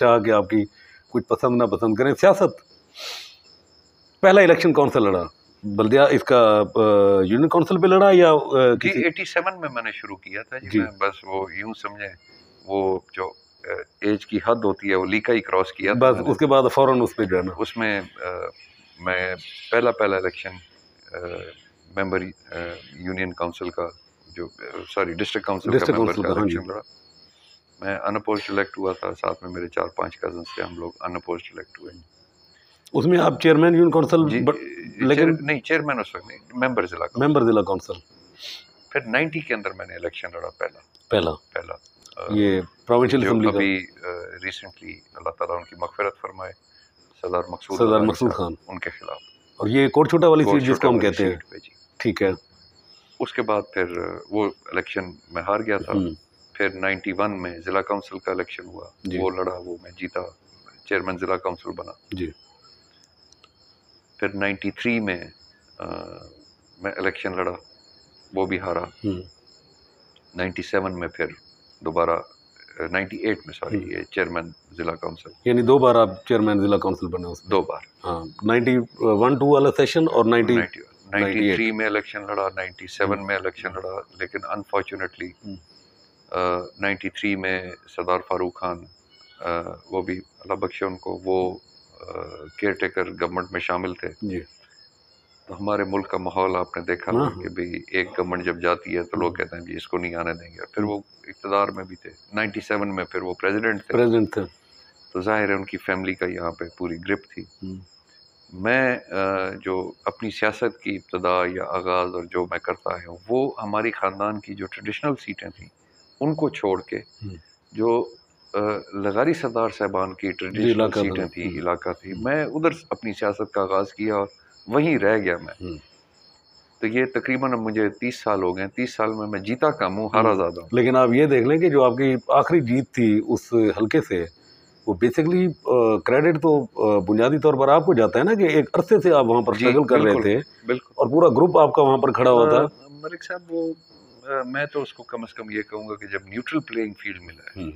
चाह कि आपकी कुछ पसंद ना पसंद करें। सियासत, पहला इलेक्शन कौन सा लड़ा? बल्दिया इसका यूनियन काउंसिल पे लड़ा या जी 87 में मैंने शुरू किया था जी। मैं बस वो यूं समझे वो जो एज की हद होती है वो लीका ही क्रॉस किया था बस, उसके बाद फौरन उस पे जो है ना उसमें मैं पहला इलेक्शन मेंबर यूनियन काउंसिल का जो सॉरी डिस्ट्रिक्ट काउंसिल का मेंबर का इलेक्शन लड़ा। मैं अनअपोज्ड इलेक्ट हुआ था, साथ में मेरे 4-5 कजन्स थे, हम लोग अनअपोज्ड इलेक्ट हुए। उसमें आप चेयरमैन यूनियन काउंसिल? लेकिन नहीं, चेयरमैन उस वक्त नहीं, मेंबर जिला काउंसिल। फिर 90 के अंदर मैंने इलेक्शन लड़ा पहला ये प्रोविंशियल असेंबली का। अभी रिसेंटली अल्लाह ताला उनकी मगफिरत फरमाए, सरदार मकसूद खान उनके खिलाफ। और ये कोट छोटा वाली सीट जिसको हम कहते हैं, ठीक है। उसके बाद फिर वो इलेक्शन में हार गया था। फिर 91 में जिला काउंसिल का इलेक्शन हुआ, वो लड़ा, वो मैं जीता, चेयरमैन जिला काउंसिल बना जी। फिर 93 में मैं इलेक्शन लड़ा, वो भी हारा। 97 में फिर दोबारा 98 में सॉरी ये चेयरमैन जिला काउंसिल, यानी 2 बार आप चेयरमैन जिला काउंसिल बने उसमें? 2 बार, हाँ। 91-2 वाला सेशन और 93 में इलेक्शन लड़ा, 97 में इलेक्शन लड़ा, लेकिन अनफॉर्चुनेटली 93 में सरदार फारूक खान, वो भी अल्लाह बख्शे उनको, वो केयर टेकर गवर्नमेंट में शामिल थे जी। तो हमारे मुल्क का माहौल आपने देखा कि भाई एक गवर्नमेंट जब जाती है तो लोग कहते हैं कि इसको नहीं आने देंगे, और फिर वो इक़्तिदार में भी थे। 97 में फिर वो प्रेसिडेंट थे, तो जाहिर है उनकी फैमिली का यहाँ पे पूरी ग्रिप थी। मैं जो अपनी सियासत की इब्तदा या आगाज़ और जो मैं करता है वो हमारी ख़ानदान की जो ट्रेडिशनल सीटें थी उनको छोड़ के जो लगारी सरदार साहबान की ट्रेडिशनल सीटें थी, इलाका थी, मैं उधर अपनी सियासत का आगाज़ किया और वहीं रह गया मैं। तो ये तकरीबन अब मुझे 30 साल हो गए। 30 साल में मैं जीता कम हूँ, हारा ज़्यादा हूँ। लेकिन आप ये देख लें कि जो आपकी आखिरी जीत थी उस हल्के से, वो बेसिकली क्रेडिट तो बुनियादी तौर पर आपको जाता है ना कि एक अरसे से आप वहाँ पर स्ट्रगल कर रहे थे और पूरा ग्रुप आपका वहाँ पर खड़ा हुआ था। मलिक साहब, वो मैं तो उसको कम से कम ये कहूँगा कि जब न्यूट्रल प्लेइंग फील्ड मिला है,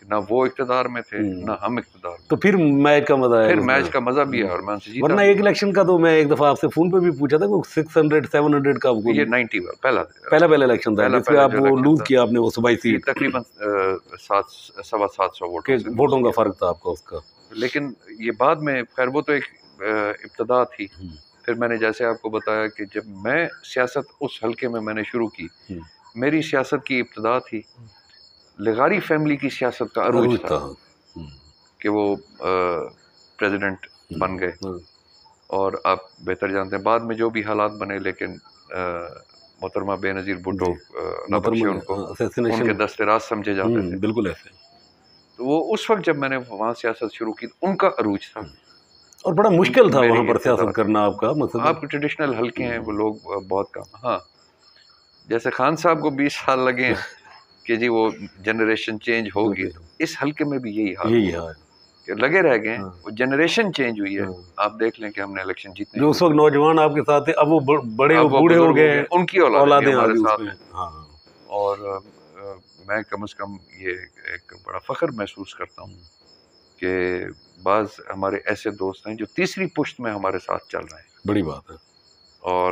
ना वो इक़्तिदार में थे ना हम इक़्तिदार, तो फिर मैच का मजा है, फिर मैच का मजा भी है और मैं उनसे जीता। वरना एक इलेक्शन का तो मैं एक दफा आपसे फोन पे भी पूछा था, 600-700 का ये 90 पहला इलेक्शन था जिसमें आप वो लूज किया आपने, वो सूबाई सीट तकरीबन 700 वोटों का फर्क था आपका उसका। लेकिन ये बाद में खैर वो तो एक इब्तदा थी। फिर मैंने जैसे आपको बताया कि जब मैं सियासत उस हल्के में मैंने शुरू की, मेरी सियासत की इब्तदा थी, लगारी फैमिली की सियासत का अरूज था कि वो प्रेसिडेंट बन गए। और आप बेहतर जानते हैं बाद में जो भी हालात बने, लेकिन मोहतरमा बेनज़ीर भुट्टो उनके दस्तराज समझे जाते थे, बिल्कुल ऐसे। तो वो उस वक्त जब मैंने वहाँ सियासत शुरू की उनका अरूज था और बड़ा मुश्किल था वहाँ पर सियासत करना। आपका मतलब आपके ट्रेडिशनल हल्के हैं, वो लोग बहुत कम। हाँ, जैसे खान साहब को 20 साल लगे कि जी वो जनरेशन चेंज होगी, तो इस हल्के में भी यही हाल है, लगे रह गए। वो जनरेशन चेंज हुई है। आप देख लें कि हमने इलेक्शन जीतने, जो उस वक्त नौजवान आपके साथ थे अब वो बड़े बूढ़े हो गए, उनकी औलादें हमारे साथ। और मैं कम से कम ये एक बड़ा फख्र महसूस करता हूँ कि बाज़ हमारे ऐसे दोस्त हैं जो तीसरी पुश्त में हमारे साथ चल रहे हैं। बड़ी बात है। और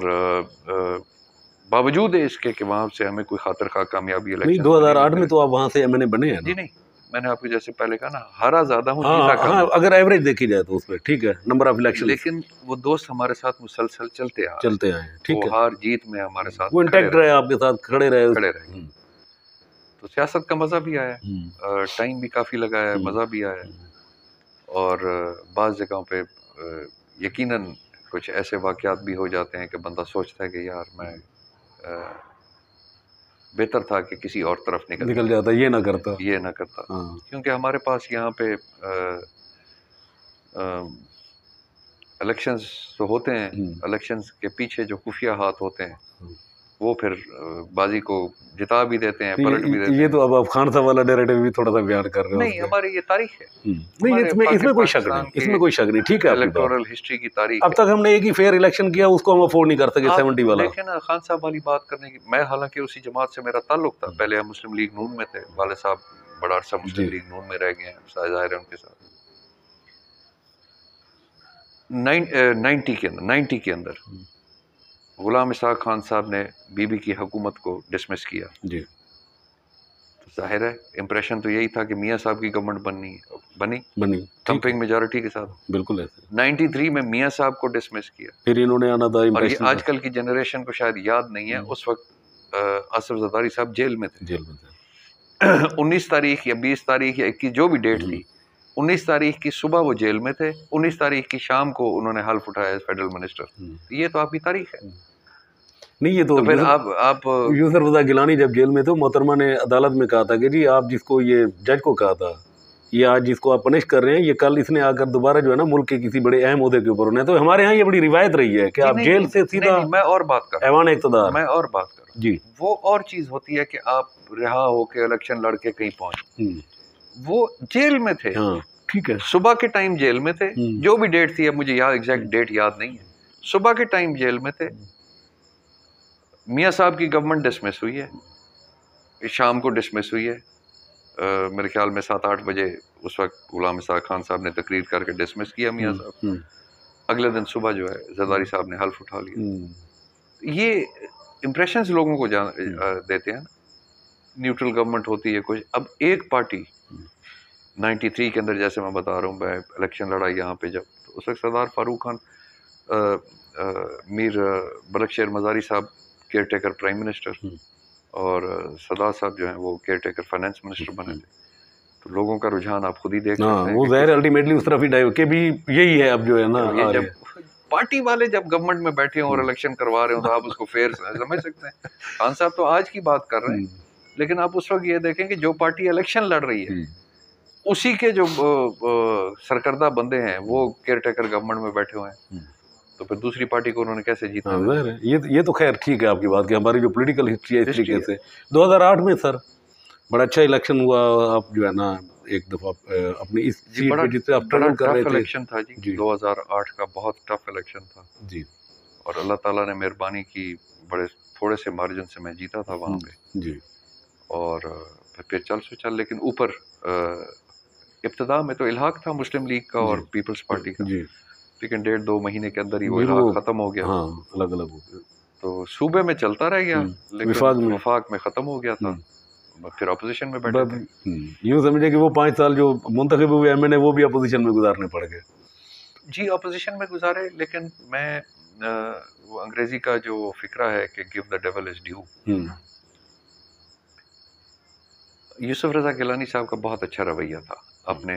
बावजूद इसके कि वहाँ से हमें कोई खातिर खा कामयाबी इलेक्शन 2008 में तो आप वहाँ से एमएनए बने हैं ना? जी नहीं, मैंने आपको जैसे पहले कहा ना, हारा ज्यादा हूँ, जीता कम। हाँ, अगर एवरेज देखी जाए तो उसमें ठीक है, नंबर ऑफ इलेक्शन। लेकिन वो दोस्त हमारे साथ मुसलसल चलते आए, ठीक है, हार जीत में हमारे साथ वो इंटैक्ट रहे, आपके साथ खड़े रहे। तो सियासत का मजा भी आया, टाइम भी काफी लगाया है, मजा भी आया। और बाज़ जगहों पे यकीनन कुछ ऐसे वाक़यात भी हो जाते हैं कि बंदा सोचता है कि यार मैं बेहतर था कि किसी और तरफ निकल जाता, ये ना करता। क्योंकि हमारे पास यहाँ पे इलेक्शंस तो होते हैं, इलेक्शंस के पीछे जो खुफिया हाथ होते हैं वो फिर बाजी को जिता भी देते हैं, पलट भी देते हैं। ये तो अब खान साहब वाला नैरेटिव भी थोड़ा सा बयान कर रहे हो। नहीं, हमारी ये तारीख है। नहीं, इसमें कोई शक नहीं, इसमें कोई शक नहीं, ठीक है। इलेक्टोरल हिस्ट्री की तारीख। अब तक हमने एक ही फेयर इलेक्शन किया, उसको हम अफोर्ड नहीं कर सके 70 वाला। देखें ना, खान साहब वाली बात करने की, मैं हालांकि उसी जमात से मेरा ताल्लुक था, पहले हम मुस्लिम लीग नून में थे, वाले साहब बड़ा अरसा मुस्लिम लीग नून में रह गए हैं, ज़ाहिर है उनके साथ 90 के अंदर गुलाम इसहाक खान साहब ने बीबी की हुकूमत को डिसमिस किया जी। तो जाहिर है इम्प्रेशन तो यही था कि मियाँ साहब की गवर्नमेंट बनी थम्पिंग मेजॉरिटी के साथ, बिल्कुल ऐसे। 93 में मियाँ साहब को डिसमिस किया, फिर इन्होंने आना था। और ये आजकल की जनरेशन को शायद याद नहीं है, उस वक्त आसिफ ज़रदारी साहब जेल में थे 19 तारीख या 20 तारीख या 21 जो भी डेट थी, 19 तारीख की सुबह वो जेल में थे, 19 तारीख की शाम को उन्होंने हल्फ उठाया फेडरल मिनिस्टर। ये तो आपकी तारीख है। नहीं ये तो फिर आप यूसुफ रज़ा गिलानी जब जेल में थे, मोहतरमा ने अदालत में कहा था कि जी आप जिसको ये जज को कहा था ये आज जिसको आप पनिश कर रहे हैं, ये कल इसने आकर दोबारा जो है ना मुल्क के किसी बड़े अहम ओहदे के ऊपर होना है। तो हमारे यहाँ ये बड़ी रिवायत रही है कि आप जेल से सीधा मैं और बात कर ऐवान इक़्तिदार मैं और बात कर जी। वो और चीज़ होती है कि आप रिहा होके इलेक्शन लड़के कहीं पहुँच, वो जेल में थे। हाँ ठीक है, सुबह के टाइम जेल में थे, जो भी डेट थी, अब मुझे एग्जैक्ट डेट याद नहीं है, सुबह के टाइम जेल में थे। मियाँ साहब की गवर्नमेंट डिसमिस हुई है, शाम को डिसमिस हुई है, मेरे ख्याल में 7-8 बजे उस वक्त गुलाम इसहाक खान साहब ने तकरीर करके डिसमिस किया मियाँ साहब। अगले दिन सुबह जो है ज़रदारी साहब ने हल्फ उठा लिया। ये इम्प्रेशंस लोगों को देते हैं, न्यूट्रल गवर्नमेंट होती है कुछ। अब एक पार्टी 93 के अंदर, जैसे मैं बता रहा हूँ, मैं इलेक्शन लड़ा यहाँ पे जब, तो उस वक्त सरदार फारूक खान मीर बलकशेर मज़ारी साहब केयर टेकर प्राइम मिनिस्टर और सरदार साहब जो हैं वो केयर टेकर फाइनेंस मिनिस्टर बने थे। तो लोगों का रुझान आप खुद ही देख सकते हैं, वो ज़ाहिर अल्टीमेटली उस तरफ ही डाइव के भी यही है। अब जो है ना, जब पार्टी वाले जब गवर्नमेंट में बैठे हों और इलेक्शन करवा रहे हो तो आप उसको फेयर समझ सकते हैं। खान साहब तो आज की बात कर रहे हैं, लेकिन आप उस वक्त ये देखें कि जो पार्टी इलेक्शन लड़ रही है उसी के जो सरकर्दा बंदे हैं वो केयर टेकर गवर्नमेंट में बैठे हुए हैं, तो फिर दूसरी पार्टी को उन्होंने कैसे जीता? ये तो खैर ठीक है आपकी बात कि हमारी जो पॉलिटिकल हिस्ट्री है इस तरीके से। 2008 में सर बड़ा अच्छा इलेक्शन हुआ, आप जो है ना एक दफ़ा अपनी इस सीट पे जिससे आप ट्रेवल कर रहे थे। इलेक्शन था जी 2008 का, बहुत टफ इलेक्शन था जी, और अल्लाह ताला ने मेहरबानी की, बड़े थोड़े से मार्जिन से मैं जीता था वहाँ पे जी। और फिर चल, लेकिन ऊपर इब्तिदा में तो इल्हाक था मुस्लिम लीग का और पीपल्स पार्टी का जी, लेकिन 1.5-2 महीने के अंदर ही वो इल्हाक खत्म हो गया। हाँ, अलग अलग हो गया, तो सूबे में चलता रह गया, लेकिन वफाक में खत्म हो गया था। फिर अपोजिशन में बैठे थे। यूँ समझे कि वो 5 साल जो मुंतखब हुए एमएनए वो भी अपोजिशन में गुजारने पड़ गए जी। अपोजिशन में गुजारे, लेकिन मैं वो अंग्रेजी का जो फिक्रा है कि give the devil his due, Yusuf Raza Gilani साहब का बहुत अच्छा रवैया था अपने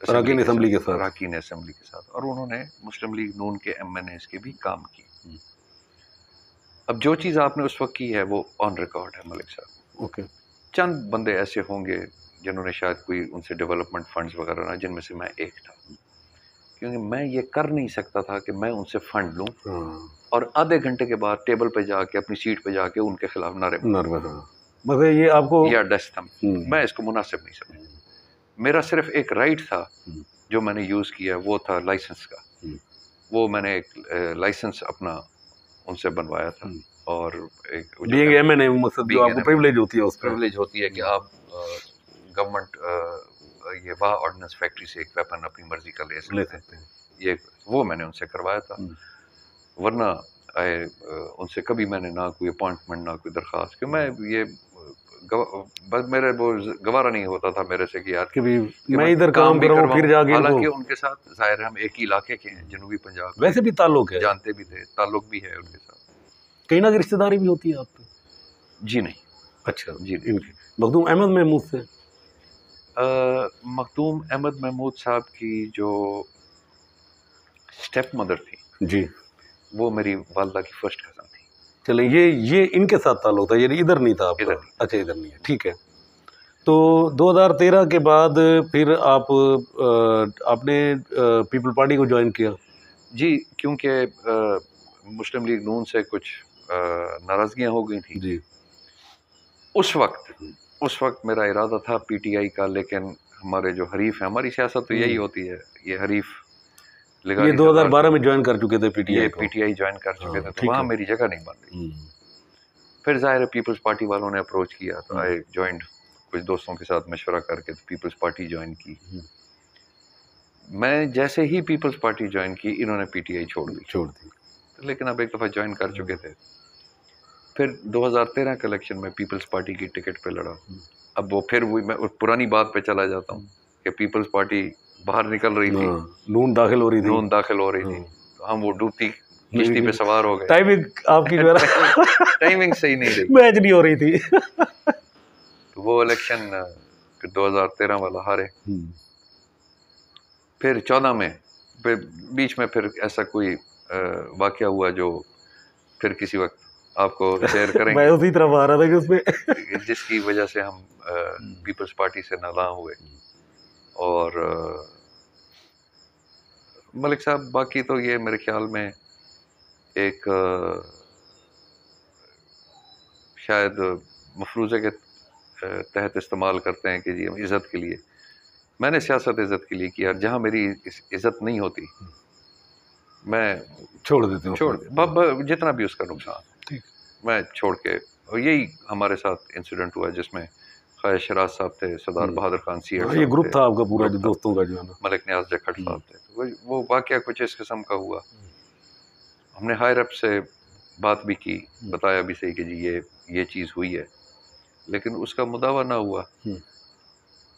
अराकीन असेंबली के साथ, और उन्होंने मुस्लिम लीग नून के एमएनएस के भी काम की। अब जो चीज़ आपने उस वक्त की है वो ऑन रिकॉर्ड है मलिक साहब। ओके, चंद बंदे ऐसे होंगे जिन्होंने शायद कोई उनसे डेवलपमेंट फंड्स वगैरह ना, जिनमें से मैं एक था, क्योंकि मैं ये कर नहीं सकता था कि मैं उनसे फंड लूँ और आधे घंटे के बाद टेबल पे जाके अपनी सीट पे जाके उनके खिलाफ नारे बस ये आपको या डस्ट था। मैं इसको मुनासिब नहीं समझता। मेरा सिर्फ एक राइट था जो मैंने यूज़ किया, वो था लाइसेंस का। वो मैंने एक लाइसेंस अपना उनसे बनवाया था, और एक जो आपको प्रिविलेज होती है, उस प्रिविलेज होती है कि आप गवर्नमेंट ये वाह ऑर्डिनेंस फैक्ट्री से एक वेपन अपनी मर्जी का ले सकते हैं। ये वो मैंने उनसे करवाया था, वरना उनसे कभी मैंने ना कोई अपॉइंटमेंट ना कोई दरख्वास्त, कि मैं ये बस मेरे वो गवारा नहीं होता था मेरे से कि यार कि मैं इधर काम भी करूं फिर जाके। हालांकि उनके साथ जाहिर है हम एक ही इलाके के हैं, जनूबी पंजाब, वैसे भी ताल्लुक है, जानते भी थे, ताल्लुक भी है उनके साथ। कहीं ना कहीं रिश्तेदारी भी होती है आपकी? जी नहीं। अच्छा जी, इनकी मखदूम अहमद महमूद से मखदूम अहमद महमूद साहब की जो स्टेप मदर थी जी, वो मेरी वालदा की फर्स्ट कज़न थी। चले ये इनके साथ ताल्लुक था, ये इधर नहीं था आपका? इधर। अच्छा, इधर नहीं है, ठीक है। तो 2013 के बाद फिर आपने पीपल पार्टी को ज्वाइन किया जी, क्योंकि मुस्लिम लीग नून से कुछ नाराज़गियाँ हो गई थी जी। उस वक्त मेरा इरादा था पीटीआई का, लेकिन हमारे जो हरीफ हैं, हमारी सियासत तो यही होती है, ये हरीफ ये 2012 में ज्वाइन कर चुके थे पीटीआई ज्वाइन कर चुके थे, तो वहाँ मेरी जगह नहीं बन रही। फिर जाहिर है पीपल्स पार्टी वालों ने अप्रोच किया, तो आई ज्वाइंड कुछ दोस्तों के साथ मशवरा करके पीपल्स पार्टी ज्वाइन की। मैं जैसे ही पीपल्स पार्टी ज्वाइन की, इन्होंने पीटीआई छोड़ दी। लेकिन अब एक दफ़ा ज्वाइन कर चुके थे। फिर 2013 के इलेक्शन में पीपल्स पार्टी की टिकट पे लड़ा। अब वो फिर वही मैं पुरानी बात पे चला जाता हूँ कि पीपल्स पार्टी बाहर निकल रही थी, नून दाखिल हो रही थी, तो हम वो डूबती किश्ती पे सवार हो गए। टाइमिंग आपकी जो है टाइमिंग सही नहीं रही, मैच नहीं हो रही थी। तो वो इलेक्शन 2013 वाला हारे। फिर 14 में फिर बीच में फिर ऐसा कोई वाकया हुआ जो फिर किसी वक्त आपको शेयर करेंगे। मैं उसी तरफ आ रहा था कि उसमें जिसकी वजह से हम पीपल्स पार्टी से नाला हुए। और मलिक साहब, बाकी तो ये मेरे ख्याल में एक शायद मफरूज़े के तहत इस्तेमाल करते हैं कि जी हम इज़्ज़त के लिए। मैंने सियासत इज़्ज़त के लिए किया, जहाँ मेरी इज़्ज़त नहीं होती मैं छोड़ देता हूँ, जितना भी उसका नुकसान मैं छोड़ के। और यही हमारे साथ इंसिडेंट हुआ जिसमें ख्वाजा शराज साहब थे, सरदार बहादुर खान सीहट, ये ग्रुप था आपका पूरा दोस्तों का जो है ना, मलिक न्याज जखड़ साहब थे। वो वाकया कुछ इस किस्म का हुआ। हमने हायर अप से बात भी की, बताया भी सही कि जी ये चीज़ हुई है, लेकिन उसका मुदावा ना हुआ।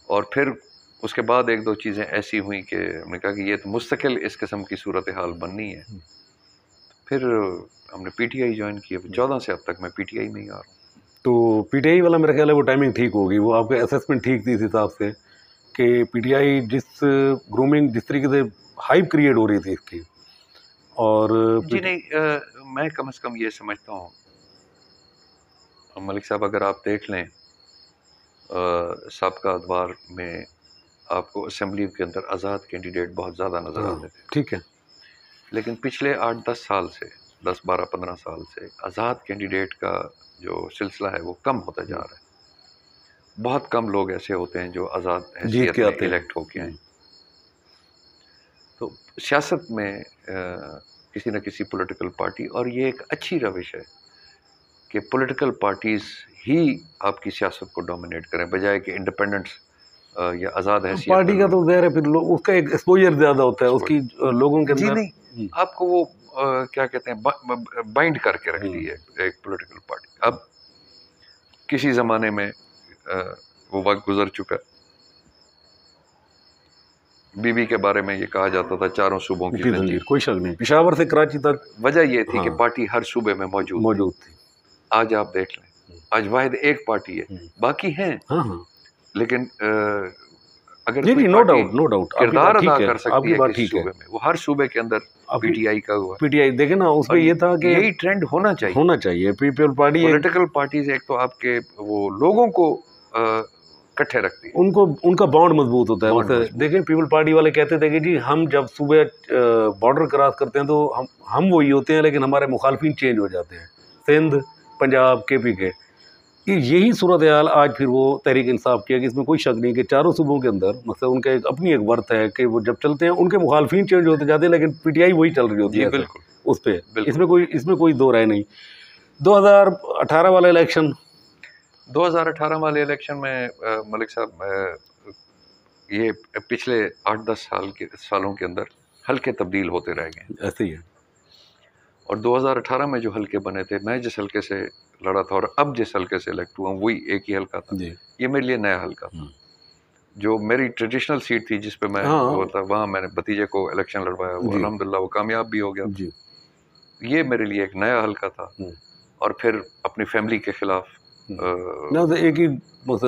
और फिर उसके बाद एक दो चीज़ें ऐसी हुई कि हमने कहा कि ये तो मुस्तकिल इस किस्म की सूरत हाल बननी है। फिर हमने पीटीआई ज्वाइन किया। 14 से अब तक मैं पीटीआई में ही आ रहा हूँ। तो पीटीआई वाला मेरा ख्याल है वो टाइमिंग ठीक होगी, वो आपका असेसमेंट ठीक थी इस हिसाब से कि पीटीआई जिस ग्रूमिंग जिस तरीके से हाइप क्रिएट हो रही थी इसकी। और जी नहीं, मैं कम से कम ये समझता हूँ मलिक साहब, अगर आप देख लें साबका अदवार में आपको असेंबली के अंदर आज़ाद कैंडिडेट बहुत ज़्यादा नज़र आते थे। ठीक है, लेकिन पिछले 8-10 साल से 10-12-15 साल से आज़ाद कैंडिडेट का जो सिलसिला है वो कम होता जा रहा है। बहुत कम लोग ऐसे होते हैं जो आज़ाद हैसियत में इलेक्ट होके आए। तो सियासत में किसी न किसी पॉलिटिकल पार्टी, और ये एक अच्छी रविश है कि पॉलिटिकल पार्टीज़ ही आपकी सियासत को डोमिनेट करें, बजाय कि इंडिपेंडेंट्स या आज़ाद हैसियत पार्टी का तो ज़ाहिर है फिर उसका एक एक्सपोजर ज़्यादा होता है उसकी लोगों के अंदर। नहीं, आपको वो क्या कहते हैं, बाइंड करके रखती है एक पॉलिटिकल पार्टी। अब किसी ज़माने में वो वक्त गुजर चुका है। बीबी के बारे में ये कहा जाता था 4 सूबों की जंजीर, कोई शक नहीं, पेशावर से कराची तक। वजह ये थी कि पार्टी हर सूबे में मौजूद थी। आज आप देख लें, आज वाहिद एक पार्टी है, बाकी हैं। लेकिन अगर जी, नो डाउट किरदार अदा कर सकती है किसी सूबे में, वो हर सूबे के अंदर पीटीआई का हुआ। पीटीआई देखे ना, उसमें ये था कि यही ट्रेंड होना चाहिए। पीपल पार्टी, पॉलिटिकल पार्टीज एक तो आपके वो लोगों को इकट्ठे रखती है, उनका बॉन्ड मजबूत होता है। देखें, पीपल पार्टी वाले कहते थे कि जी हम जब सुबह बॉर्डर क्रॉस करते हैं तो हम वही होते हैं, लेकिन हमारे मुखालफिन चेंज हो जाते हैं, सिंध, पंजाब, केपी के। यही सूरत हाल आज फिर वो तहरीक इंसाफ किया कि इसमें कोई शक नहीं कि चारों सूबों के अंदर मतलब उनका एक अपनी एक वर्थ है कि वो जब चलते हैं उनके मुखालफिन चेंज होते जाते हैं, लेकिन पीटीआई वही चल रही होती है। बिल्कुल, उस पर इसमें कोई दो राय नहीं। 2018 वाला इलेक्शन 2018 वाले इलेक्शन में मलिक साहब, ये पिछले 8-10 सालों के अंदर हल्के तब्दील होते रह गए, ऐसे ही है। और 2018 में जो हल्के बने थे, मैं जिस हल्के से लड़ा था और अब जिस हल्के से इलेक्ट हुआ वही एक ही हल्का था। ये मेरे लिए नया हल्का था। जो मेरी ट्रेडिशनल सीट थी जिस पे मैं होता, वहाँ मैंने भतीजे को इलेक्शन लड़वाया, वो अल्हम्दुलिल्लाह वो कामयाब भी हो गया। ये मेरे लिए एक नया हल्का था। और फिर अपनी फैमिली के खिलाफ एक ही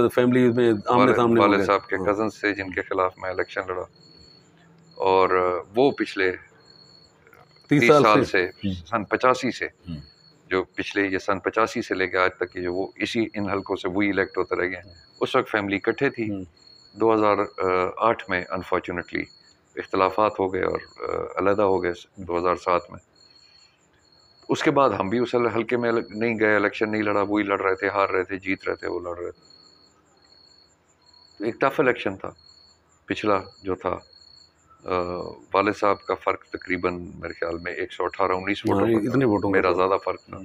फैमिली में आमने सामने वाले साहब के कजन से जिनके खिलाफ मैं इलेक्शन लड़ा, और वो पिछले 30 साल से सन 85 से जो पिछले ये सन 85 से लेकर आज तक की जो वो इन हलकों से वही इलेक्ट होते रह गए। उस वक्त फैमिली इकट्ठे थी। 2008 में अनफॉर्चुनेटली इख्तलाफात हो गए और अलहदा हो गए 2007 में। उसके बाद हम भी उस हल्के में नहीं गए, इलेक्शन नहीं लड़ा, वही लड़ रहे थे, हार रहे थे, जीत रहे थे, वो लड़ रहे थे। तो एक टफ इलेक्शन था पिछला जो था। वाले साहब का फ़र्क तकरीबन मेरे ख्याल में 118-19 वोटों, इतने वोटों, मेरा ज़्यादा फ़र्क था।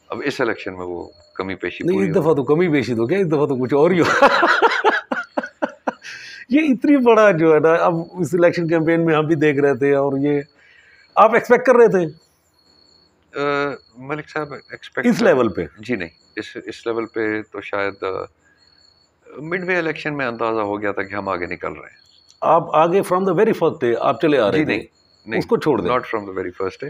अब इस इलेक्शन में वो कमी पेशी नहीं, इस दफ़ा तो कमी पेशी तो क्या, इस दफ़ा तो कुछ और ही हो ये इतनी बड़ा जो है ना, अब इस इलेक्शन कैंपेन में हम भी देख रहे थे, और ये आप एक्सपेक्ट कर रहे थे मलिक साहब एक्सपेक्ट इस लेवल पे? जी नहीं, इस लेवल पे तो शायद मिडवे इलेक्शन में अंदाजा हो गया था कि हम आगे निकल रहे हैं। आप आगे from the very first day आप चले आ रहे थे? नहीं, उसको छोड़ दें, not from the very first day.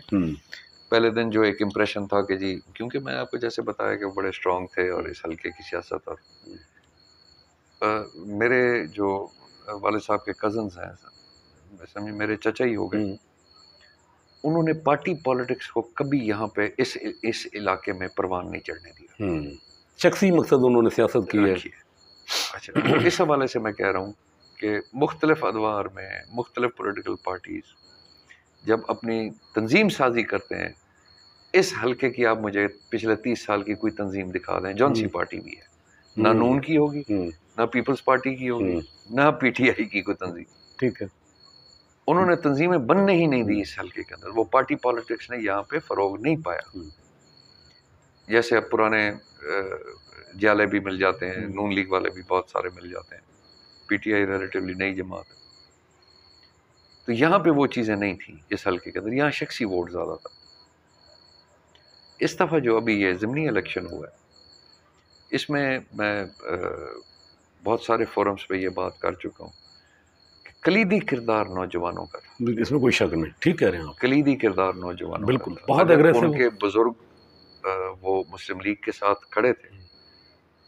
पहले दिन जो एक इम्प्रेशन था कि जी, क्योंकि मैं आपको जैसे बताया कि वो बड़े स्ट्रांग थे और इस हल्के की सियासत, और मेरे जो वाले साहब के कजन्स हैं, समझे मेरे चचा ही हो गए, उन्होंने पार्टी पॉलिटिक्स को कभी यहाँ पे इस इलाके में परवान नहीं चढ़ने दिया। शख्सी मकसद उन्होंने सियासत की है। अच्छा, इस हवाले से मैं कह रहा हूँ कि मुख्तलिफ अदवार में मुख्तलिफ पॉलिटिकल पार्टीज जब अपनी तंजीम साजी करते हैं, इस हल्के की आप मुझे पिछले 30 साल की कोई तंजीम दिखा दें, जौन सी पार्टी भी है, ना नून की होगी, ना पीपल्स पार्टी की होगी, ना पीटीआई की कोई तंजीम, ठीक है, उन्होंने तंजीमें बनने ही नहीं दी इस हल्के के अंदर। वो पार्टी पॉलिटिक्स ने यहाँ पे फरोग नहीं पाया। जैसे अब पुराने जाले भी मिल जाते हैं, नून लीग वाले भी बहुत सारे मिल जाते हैं, पीटीआई रिलेटिवली नई जमात है, तो यहाँ पे वो चीज़ें नहीं थी इस हल्के के अंदर, यहाँ शख्सी वोट ज़्यादा था। इस दफ़ा जो अभी ये ज़िमनी इलेक्शन हुआ है, इसमें मैं बहुत सारे फोरम्स पे ये बात कर चुका हूँ कि कलीदी किरदार नौजवानों का था। इसमें कोई शक नहीं, ठीक कह रहे हैं आप, कलीदी किरदार नौजवानों, बिल्कुल, बहुत एग्रेसिव। उनके बुजुर्ग वो मुस्लिम लीग के साथ खड़े थे,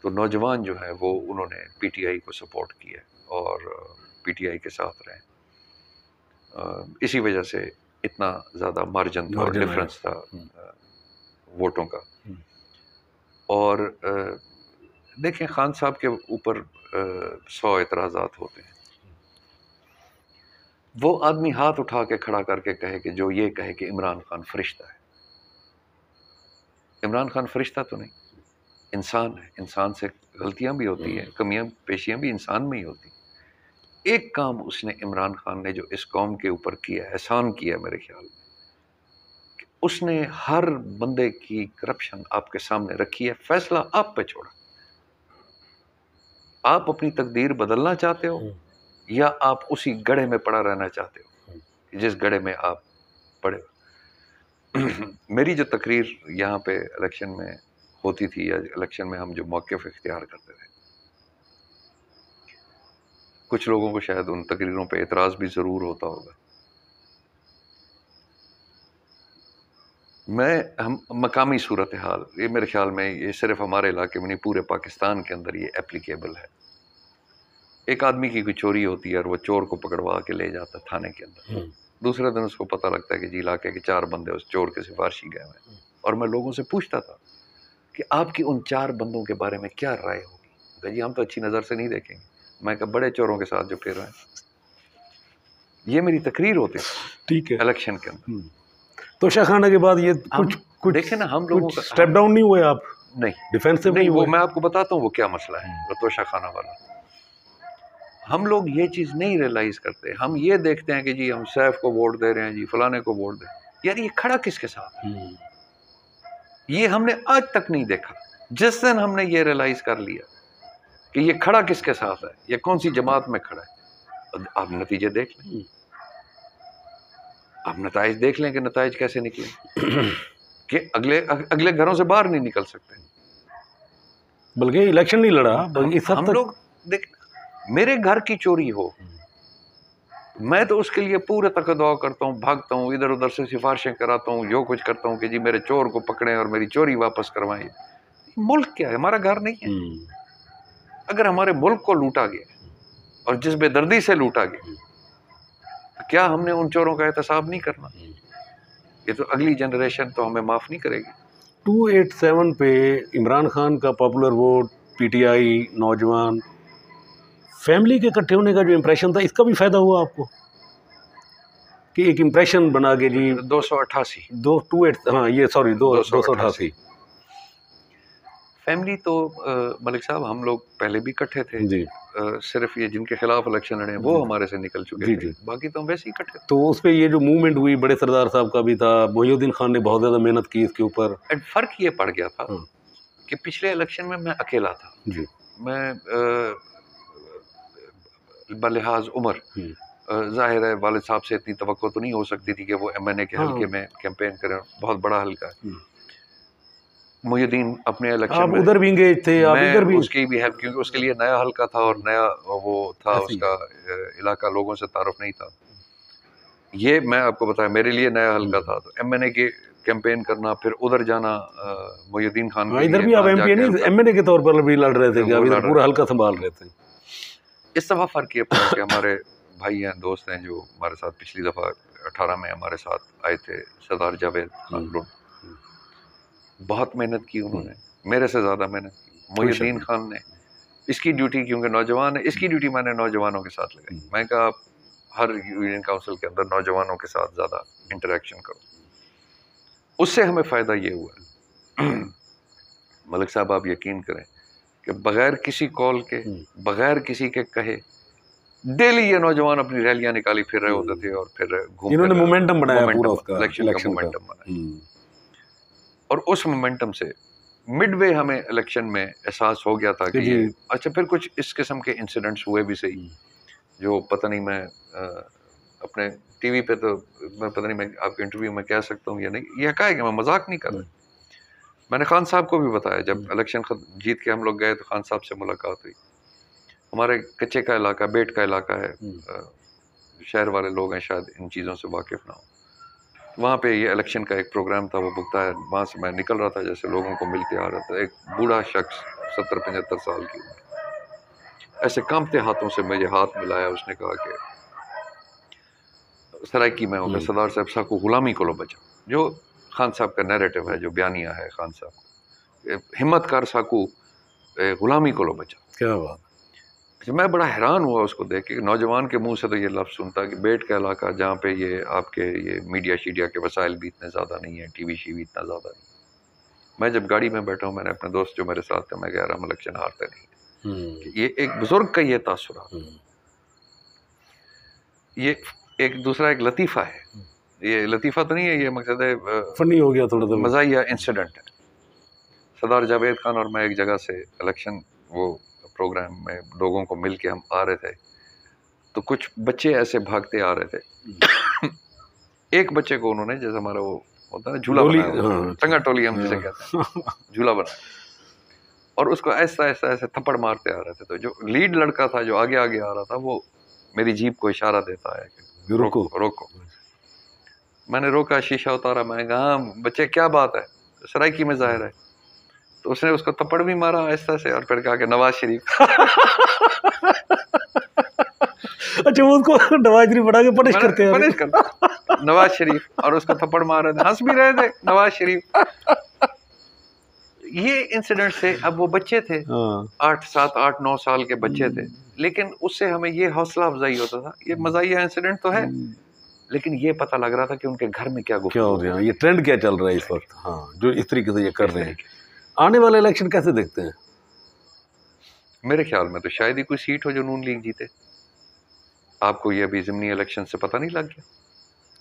तो नौजवान जो है वो उन्होंने पीटीआई को सपोर्ट किया और पीटीआई के साथ रहे। इसी वजह से इतना ज़्यादा मार्जिन और डिफरेंस था वोटों का। और देखें, खान साहब के ऊपर 100 एतराज़ात होते हैं, वो आदमी हाथ उठा के खड़ा करके कहे कि जो ये कहे कि इमरान खान फरिश्ता है, इमरान खान फरिश्ता तो नहीं, इंसान है, इंसान से गलतियां भी होती हैं, कमियां पेशियां भी इंसान में ही होती। एक काम उसने, इमरान खान ने जो इस कौम के ऊपर किया, एहसान किया मेरे ख्याल में, कि उसने हर बंदे की करप्शन आपके सामने रखी है, फैसला आप पे छोड़ा। आप अपनी तकदीर बदलना चाहते हो या आप उसी गड्ढे में पड़ा रहना चाहते हो जिस गड्ढे में आप पड़े। मेरी जो तकरीर यहाँ पे इलेक्शन में होती थी, या इलेक्शन में हम जो मौक़िफ़ इख्तियार करते थे, कुछ लोगों को शायद उन तकरीरों पे एतराज़ भी ज़रूर होता होगा। हम मकामी सूरत हाल, ये मेरे ख्याल में ये सिर्फ हमारे इलाके में नहीं, पूरे पाकिस्तान के अंदर ये एप्लीकेबल है। एक आदमी की कोई चोरी होती है और वो चोर को पकड़वा के ले जाता थाने के अंदर, दूसरे दिन उसको पता लगता है कि जी इलाके के 4 बंदे उस चोर के सिफारशी गए हैं। और मैं लोगों से पूछता था कि आपकी उन 4 बंदों के बारे में क्या राय होगी? जी हम तो अच्छी नज़र से नहीं देखेंगे। मैं कहा बड़े चोरों के साथ जो फिर रहे हैं। ये मेरी तकरीर होती है, ठीक है, इलेक्शन के अंदर। तो शाखाना के बाद ये कुछ देखे ना, हम लोगों का स्टेप डाउन नहीं हुए आप? नहीं, डिफेंसिव नहीं, वो मैं आपको बताता हूँ वो क्या मसला है। रतोशा खाना वाला, हम लोग ये चीज़ नहीं रियलाइज करते। हम ये देखते हैं कि जी हम सैफ को वोट दे रहे हैं, जी फलाने को वोट दे, यार ये खड़ा किसके साथ है, ये हमने आज तक नहीं देखा। जिस दिन हमने ये रियलाइज कर लिया कि ये खड़ा किसके साथ है, ये कौन सी जमात में खड़ा है, आप नतीजे देख लें, आप नताइज देख लें कि नताइज कैसे निकले कि अगले घरों से बाहर नहीं निकल सकते। बल्कि इलेक्शन नहीं लड़ा, हम लोग देख, मेरे घर की चोरी हो, मैं तो उसके लिए पूरे तक दुआ करता हूँ, भागता हूँ, इधर उधर से सिफारिशें कराता हूँ, जो कुछ करता हूँ कि जी मेरे चोर को पकड़ें और मेरी चोरी वापस करवाएं। मुल्क क्या है, हमारा घर नहीं है। अगर हमारे मुल्क को लूटा गया और जिस बेदर्दी से लूटा गया, तो क्या हमने उन चोरों का एहतसाब नहीं करना? ये तो अगली जनरेशन तो हमें माफ़ नहीं करेगी। 287 पे इमरान खान का पॉपुलर वोट, पीटीआई, नौजवान, फैमिली के इकट्ठे होने का जो इम्प्रेशन था, इसका भी फ़ायदा हुआ आपको कि एक इम्प्रेशन बना के जी 288 हाँ ये सॉरी 288 फैमिली तो मलिक साहब हम लोग पहले भी इकट्ठे थे जी। सिर्फ ये जिनके खिलाफ इलेक्शन लड़े वो हमारे से निकल चुके थे, बाकी तो हम वैसे ही इकट्ठे। तो उस पे ये जो मूवमेंट हुई बड़े सरदार साहब का भी था, मोहिउद्दीन खान ने बहुत ज़्यादा मेहनत की इसके ऊपर। एंड फर्क ये पड़ गया था कि पिछले इलेक्शन में मैं अकेला था जी। मैं बलिहाज उम्र जाहिर है वालिद साहब से इतनी तवक्को तो नहीं हो सकती थी कि वो MNA के हल्के में कैंपेन करें, बहुत बड़ा हल्का है। मुहिउद्दीन अपने इलेक्शन में उधर भी इंगेज थे, आप इधर भी, उसकी भी हेल्प, क्योंकि उसके लिए नया हल्का था और नया वो था, उसका इलाका लोगों से तारुफ नहीं था। ये मैं आपको बताया मेरे लिए नया हल्का था, तो MNA के कैंपेन करना, फिर उधर जाना मुहिउद्दीन खान के इधर भी आप MP नहीं MNA के तौर पर भी लड़ रहे थे, क्या पूरा हल्का संभाल रहे थे। इस दफा फर्क ये पड़ा कि हमारे भाई हैं, दोस्त हैं जो हमारे साथ पिछली दफा 18 में हमारे साथ आए थे, सरदार जावेद खान लुंड, बहुत मेहनत की उन्होंने, मेरे से ज्यादा मेहनत की। मुहिउद्दीन खान ने इसकी ड्यूटी, क्योंकि नौजवान है, इसकी ड्यूटी मैंने नौजवानों के साथ लगाई। मैं कहा आप हर यूनियन काउंसिल के अंदर नौजवानों के साथ ज्यादा इंटरेक्शन करो, उससे हमें फायदा ये हुआ मलिक साहब आप यकीन करें कि बगैर किसी कॉल के, बगैर किसी के कहे, डेली ये नौजवान अपनी रैलियां निकाली फिर रहे होते थे और फिर इन्होंने मोमेंटम बनाया पूरा उसका, इलेक्शन का मोमेंटम बनाया। और उस मोमेंटम से मिडवे हमें इलेक्शन में एहसास हो गया था कि ये अच्छा, फिर कुछ इस किस्म के इंसिडेंट्स हुए भी सही, जो पता नहीं मैं अपने टीवी पे तो मैं पता नहीं मैं आपके इंटरव्यू में कह सकता हूँ या नहीं, ये कहा है कि मैं मजाक नहीं कर रहा। मैंने खान साहब को भी बताया, जब इलेक्शन जीत के हम लोग गए तो खान साहब से मुलाकात हुई। हमारे कच्चे का इलाका, बेट का इलाका है, शहर वाले लोग हैं शायद इन चीज़ों से वाकिफ ना हो। वहाँ पे ये इलेक्शन का एक प्रोग्राम था, वो बुकता है, वहाँ से मैं निकल रहा था, जैसे लोगों को मिलते आ रहा था, एक बूढ़ा शख्स 70-75 साल की उम्र, ऐसे कांपते हाथों से मुझे हाथ मिलाया। उसने कहा कि सराइकी में होकर सरदार साहब साहब को गुलामी को लो बचा, जो खान साहब का नैरेटिव है, जो बयानिया है खान साहब, हिम्मत कर साकू गुलामी को लो बचा। क्या बात। मैं बड़ा हैरान हुआ उसको देख के, नौजवान के मुंह से तो ये लफ्ज़ सुनता कि बेट का इलाका जहाँ पे ये आपके ये मीडिया शीडिया के वसाइल भी इतने ज़्यादा नहीं है, टीवी शीवी इतना ज़्यादा नहीं। मैं जब गाड़ी में बैठा हूँ, मैंने अपने दोस्त जो मेरे साथ थे, मैं कह रहा हम इलेक्शन हारते नहीं। ये एक बुजुर्ग का ये तासुरा, ये एक दूसरा एक लतीफ़ा है, ये लतीफ़ा तो नहीं है, ये मकसद है फनी हो गया थोड़ा सा, मज़ाहिया इंसिडेंट है। सरदार जावेद खान और मैं एक जगह से इलेक्शन वो प्रोग्राम में लोगों को मिल के हम आ रहे थे, तो कुछ बच्चे ऐसे भागते आ रहे थे। एक बच्चे को उन्होंने, जैसे हमारा वो होता है ना झूला बनाया, टंगा टोली हम जिसे कहते हैं, झूला बनाया, और उसको ऐसा ऐसा ऐसे थप्पड़ मारते आ रहे थे। तो जो लीड लड़का था जो आगे आगे आ रहा था, वो मेरी जीप को इशारा देता है कि रोको रोको। मैंने रोका, शीशा उतारा, मैं कहा हाँ बच्चे क्या बात है, सराइकी में जाहिर है। तो उसने उसको थप्पड़ भी मारा ऐसा से, और फिर कहा कि नवाज शरीफ। अच्छा, वो उसको नवाज शरीफ बना के पनिश करते हैं, पनिश करते नवाज शरीफ, और उसको थप्पड़ मार रहे थे, हंस भी रहे थे नवाज शरीफ। ये इंसिडेंट से, अब वो बच्चे थे 8-7-8-9 साल के बच्चे थे, लेकिन उससे हमें ये हौसला अफजाई होता था, ये मज़ाहिया इंसिडेंट तो है, लेकिन ये पता लग रहा था कि उनके घर में क्या हो रहा है, ये ट्रेंड क्या चल रहा है इस वक्त। हाँ, जो इस तरीके से ये कर रहे हैं। आने वाले इलेक्शन कैसे देखते हैं? मेरे ख्याल में तो शायद ही कोई सीट हो जो नून लीग जीते। आपको ये अभी ज़िमनी इलेक्शन से पता नहीं लग गया?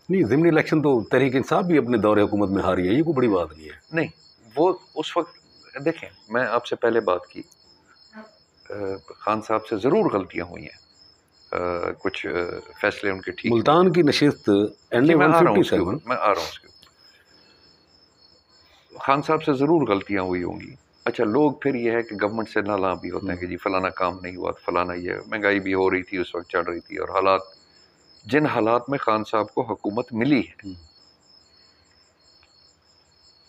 नहीं, ज़िमनी इलेक्शन तो तहरीक इंसाफ भी अपने दौरे हुकूमत में हारी है, ये कोई बड़ी बात नहीं है। नहीं, वो उस वक्त देखें, मैं आपसे पहले बात की, खान साहब से ज़रूर गलतियाँ हुई हैं, कुछ फैसले उनके ठीक। मुल्तान की नशिस्त NA 157, मैं आ रहा हूँ उसके, खान साहब से ज़रूर गलतियाँ हुई होंगी। अच्छा, लोग फिर ये है कि गवर्नमेंट से नाला भी होते हैं कि जी फलाना काम नहीं हुआ, फलाना ये, महंगाई भी हो रही थी उस वक्त, चढ़ रही थी, और हालात, जिन हालात में खान साहब को हुकूमत मिली है,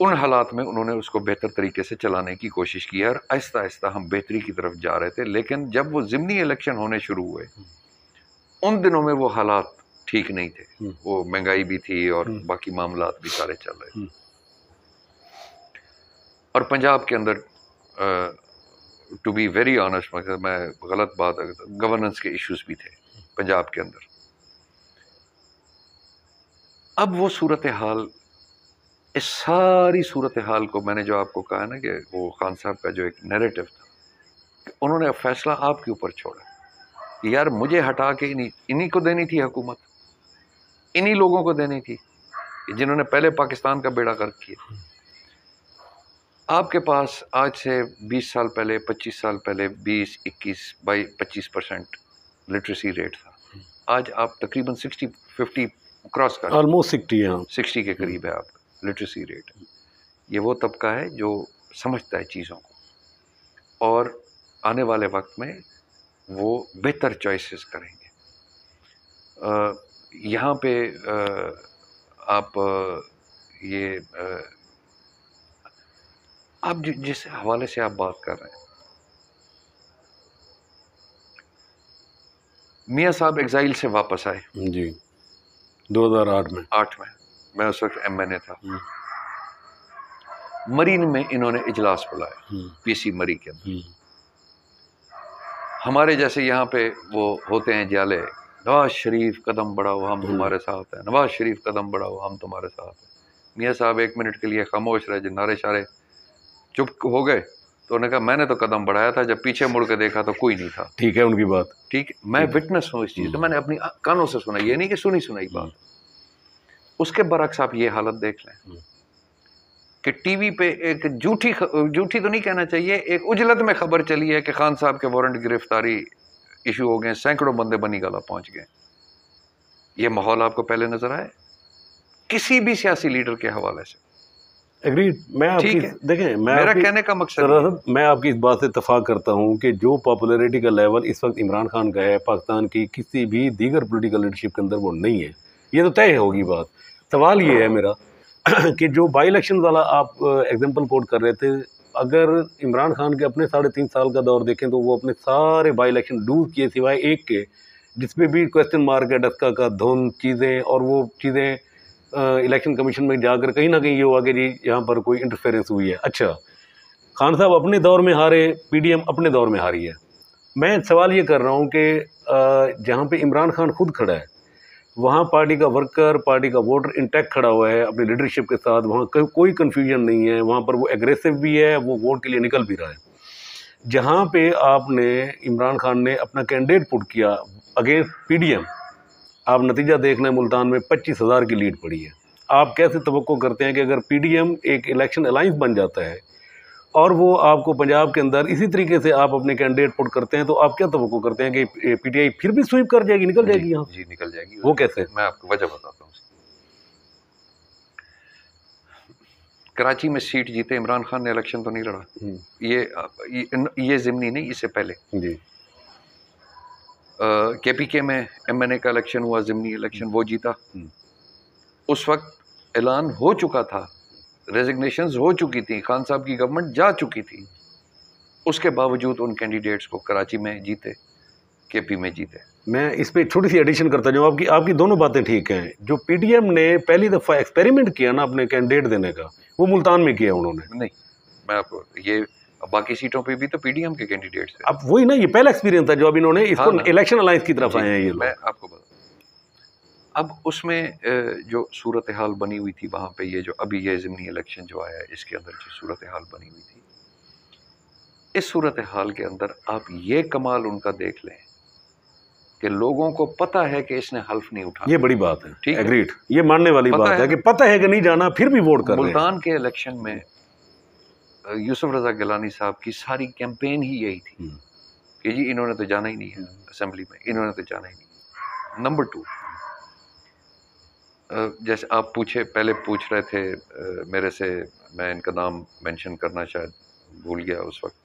उन हालात में उन्होंने उसको बेहतर तरीके से चलाने की कोशिश की है, और आहिस्ता आहिस्ता हम बेहतरी की तरफ जा रहे थे। लेकिन जब वो ज़िमनी इलेक्शन होने शुरू हुए, उन दिनों में वो हालात ठीक नहीं थे, वो महंगाई भी थी और बाकी मामलात भी सारे चल रहे थे। और पंजाब के अंदर टू बी वेरी ऑनेस्ट, मैं गलत बात, गवर्नेंस के इश्यूज भी थे पंजाब के अंदर। अब वो सूरत हाल इस सारी सूरत हाल को मैंने जो आपको कहा ना कि वो खान साहब का जो एक नैरेटिव था, कि उन्होंने फैसला आपके ऊपर छोड़ा, यार मुझे हटा के इन्हीं को देनी थी हुकूमत, इन्हीं लोगों को देनी थी जिन्होंने पहले पाकिस्तान का बेड़ा गर्क किया। आपके पास आज से 20 साल पहले, 25 साल पहले 20, 21, 25% लिटरेसी रेट था। आज आप तकरीबन 50 क्रॉस कर, ऑलमोस्ट 60 के करीब है आपका लिटरेसी रेट। ये वो तबका है जो समझता है चीज़ों को, और आने वाले वक्त में वो बेहतर चॉइसेस करेंगे। यहाँ पे आप ये आप जिस हवाले से आप बात कर रहे हैं, मियाँ साहब एग्जाइल से वापस आए जी 2008 में। 8 में मैं उस वक्त MNA था। मरीन में इन्होंने इजलास बुलाया, PC मरी के अंदर। हमारे जैसे यहाँ पे वो होते हैं जाले, नवाज शरीफ कदम बढ़ाओ हम तुम्हारे साथ हैं, नवाज शरीफ कदम बढ़ाओ हम तुम्हारे साथ हैं। मियाँ साहब 1 मिनट के लिए खामोश रहे, जो नारे शारे चुप हो गए, तो उन्होंने कहा मैंने तो कदम बढ़ाया था, जब पीछे मुड़ के देखा तो कोई नहीं था। ठीक है उनकी बात, ठीक है, मैं विटनेस हूँ इस चीज़, तो मैंने अपनी कानों से सुना, ये नहीं कि सुनी सुनाई बात। उसके बरक्स आप ये हालत देख लें कि टीवी पे एक झूठी तो नहीं कहना चाहिए, एक उजलत में खबर चली है कि खान साहब के वारंट गिरफ्तारी इशू हो गए, सैकड़ों बंदे बनी गला पहुंच गए। ये माहौल आपको पहले नजर आए किसी भी सियासी लीडर के हवाले से? एग्रीड। मैं आपकी देखें, मेरा कहने का मकसद, मैं आपकी इस बात से इत्तेफाक करता हूं कि जो पॉपुलैरिटी का लेवल इस वक्त इमरान खान का है, पाकिस्तान की किसी भी दीगर पॉलिटिकल लीडरशिप के अंदर वो नहीं है। ये तो तय होगी बात। सवाल ये है मेरा कि जो बाई इलेक्शन वाला आप एग्जाम्पल कोट कर रहे थे, अगर इमरान खान के अपने 3.5 साल का दौर देखें तो वो अपने सारे बाई इलेक्शन लूज किए सिवाय एक के, जिसपे भी क्वेश्चन मार्क है, डस्का का धुन चीज़ें, और वो चीज़ें इलेक्शन कमीशन में जाकर कहीं ना कहीं ये हुआ कि जी यहाँ पर कोई इंटरफेरेंस हुई है। अच्छा, खान साहब अपने दौर में हारे, PDM अपने दौर में हारी है। मैं सवाल ये कर रहा हूँ कि जहाँ पे इमरान खान खुद खड़ा है, वहाँ पार्टी का वर्कर, पार्टी का वोटर इंटैक्ट खड़ा हुआ है अपनी लीडरशिप के साथ, वहाँ कोई कन्फ्यूजन नहीं है, वहाँ पर वो एग्रेसिव भी है, वो वोट के लिए निकल भी रहा है। जहाँ पे आपने इमरान खान ने अपना कैंडिडेट पुट किया अगेंस्ट PDM, आप नतीजा देख लें, मुल्तान में 25,000 की लीड पड़ी है। आप कैसे तवक्को करते हैं कि अगर PDM एक इलेक्शन अलाइंस बन जाता है और वो आपको पंजाब के अंदर इसी तरीके से आप अपने कैंडिडेट पुट करते हैं, तो आप क्या तवक्को करते हैं कि PTI फिर भी स्वीप कर जाएगी, निकल जाएगी यहाँ? जी निकल जाएगी। वो कैसे? मैं आपको वजह बताता हूँ। कराची में सीट जीते इमरान खान ने, इलेक्शन तो नहीं लड़ा। ये ज़िमनी नहीं, इससे पहले जी KPK में MNA का इलेक्शन हुआ, ज़िमनी इलेक्शन, वो जीता। उस वक्त ऐलान हो चुका था, रेजिग्नेशंस हो चुकी थी, खान साहब की गवर्नमेंट जा चुकी थी। उसके बावजूद उन कैंडिडेट्स को कराची में जीते, KP में जीते। मैं इस पे छोटी सी एडिशन करता जाऊँ। आपकी दोनों बातें ठीक हैं। जो PDM ने पहली दफ़ा एक्सपेरिमेंट किया ना अपने कैंडिडेट देने का, वो मुल्तान में किया उन्होंने। नहीं, मैं आपको ये बाकी सीटों पे भी तो PDM के कैंडिडेट्स थे। अब वही ना, ये पहला एक्सपीरियंस था जो अब इन्होंने इसको इलेक्शन अलायंस की तरफ आए हैं ये लोग। मैं आपको बता, अब उसमें जो सूरत हाल बनी हुई थी वहाँ पे, ये जो अभी ये ज़िमनी इलेक्शन जो आया है, इसके अंदर जो सूरत हाल बनी हुई थी, इस सूरत हाल के अंदर आप ये कमाल उनका देख लें कि लोगों को पता है कि इसने हल्फ नहीं उठाया। ये बड़ी बात है, ठीक है, एग्रीड। ये मानने वाली बात है कि पता है कि नहीं जाना, फिर भी वोट कर रहे हैं। मुल्तान के इलेक्शन में यूसुफ रजा गिलानी साहब की सारी कैंपेन ही यही थी कि जी इन्होंने तो जाना ही नहीं है असेंबली में, इन्होंने तो जाना ही नहीं। नंबर 2, जैसे आप पहले पूछ रहे थे मेरे से, मैं इनका नाम मेंशन करना शायद भूल गया उस वक्त,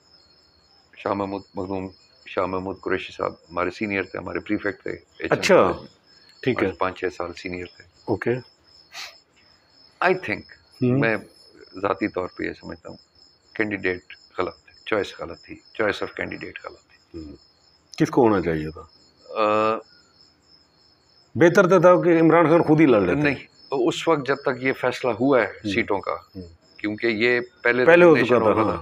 शाह महमूद कुरैशी साहब हमारे सीनियर थे, हमारे प्रीफेक्ट थे। अच्छा, ठीक है, 5-6 साल सीनियर थे। ओके। आई थिंक मैं ज़ाती तौर पे ये समझता हूँ कैंडिडेट गलत थे, चॉइस गलत थी, चॉइस ऑफ कैंडिडेट गलत थी। किसको होना चाहिए था? बेहतर था कि इमरान खान खुद ही लड़ लेते? नहीं, उस वक्त जब तक ये फैसला हुआ है सीटों का, क्योंकि ये पहले हो चुका था,